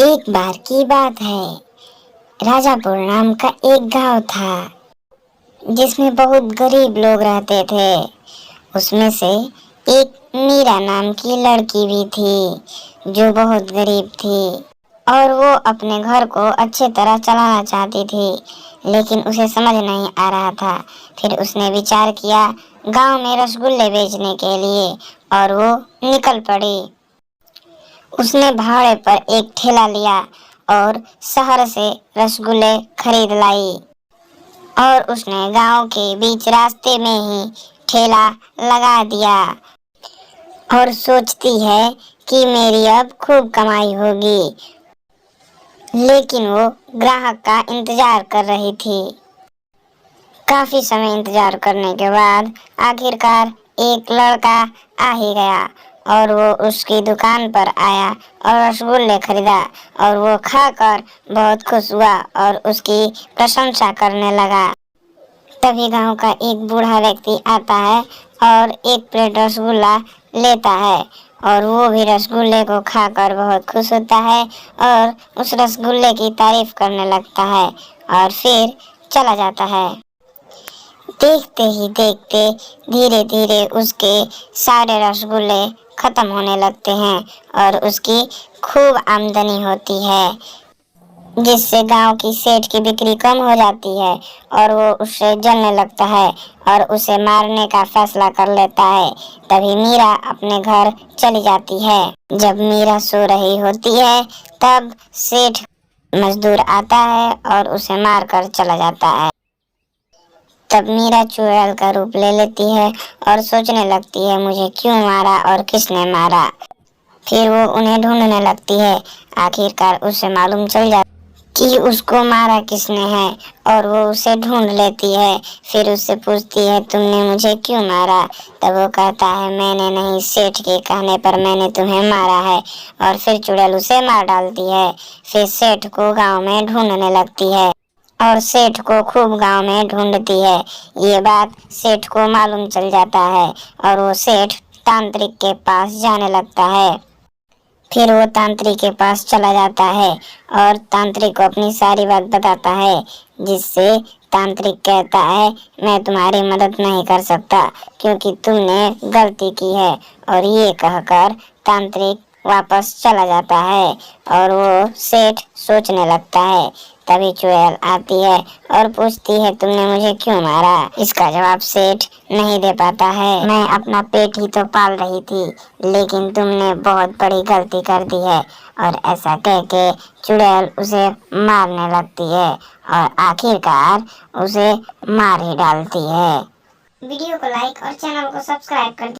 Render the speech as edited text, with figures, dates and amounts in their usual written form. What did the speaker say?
एक बार की बात है। राजापुर नाम का एक गांव था जिसमें बहुत गरीब लोग रहते थे। उसमें से एक मीरा नाम की लड़की भी थी जो बहुत गरीब थी और वो अपने घर को अच्छे तरह चलाना चाहती थी, लेकिन उसे समझ नहीं आ रहा था। फिर उसने विचार किया गांव में रसगुल्ले बेचने के लिए और वो निकल पड़ी। उसने भाड़े पर एक ठेला लिया और शहर से रसगुल्ले खरीद लाई और उसने गांव के बीच रास्ते में ही ठेला लगा दिया और सोचती है कि मेरी अब खूब कमाई होगी। लेकिन वो ग्राहक का इंतजार कर रही थी। काफी समय इंतजार करने के बाद आखिरकार एक लड़का आ ही गया और वो उसकी दुकान पर आया और रसगुल्ले खरीदा और वो खाकर बहुत खुश हुआ और उसकी प्रशंसा करने लगा। तभी गांव का एक बूढ़ा व्यक्ति आता है और एक प्लेट रसगुल्ला लेता है और वो भी रसगुल्ले को खाकर बहुत खुश होता है और उस रसगुल्ले की तारीफ करने लगता है और फिर चला जाता है। देखते ही देखते धीरे धीरे उसके सारे रसगुल्ले खत्म होने लगते हैं और उसकी खूब आमदनी होती है, जिससे गांव की सेठ की बिक्री कम हो जाती है और वो उससे जलने लगता है और उसे मारने का फैसला कर लेता है। तभी मीरा अपने घर चली जाती है। जब मीरा सो रही होती है तब सेठ मजदूर आता है और उसे मारकर चला जाता है। तब मीरा चुड़ैल का रूप ले लेती है और सोचने लगती है मुझे क्यों मारा और किसने मारा। फिर वो उन्हें ढूंढने लगती है। आखिरकार उसे मालूम चल जाता कि उसको मारा किसने है और वो उसे ढूंढ लेती है। फिर उससे पूछती है तुमने मुझे क्यों मारा। तब वो कहता है मैंने नहीं, सेठ के कहने पर मैंने तुम्हें मारा है। और फिर चुड़ैल उसे मार डालती है। फिर सेठ को गांव में ढूंढने लगती है और सेठ को खूब गांव में ढूंढती है। ये बात सेठ को मालूम चल जाता है और वो सेठ तांत्रिक के पास जाने लगता है। फिर वो तांत्रिक के पास चला जाता है और तांत्रिक को अपनी सारी बात बताता है, जिससे तांत्रिक कहता है मैं तुम्हारी मदद नहीं कर सकता क्योंकि तुमने गलती की है। और ये कहकर तांत्रिक वापस चला जाता है और वो सेठ सोचने लगता है। तभी चुड़ैल आती है और पूछती है तुमने मुझे क्यों मारा। इसका जवाब सेठ नहीं दे पाता है। मैं अपना पेट ही तो पाल रही थी, लेकिन तुमने बहुत बड़ी गलती कर दी है। और ऐसा कह के चुड़ैल उसे मारने लगती है और आखिरकार उसे मार ही डालती है। वीडियो को लाइक और चैनल को सब्सक्राइब कर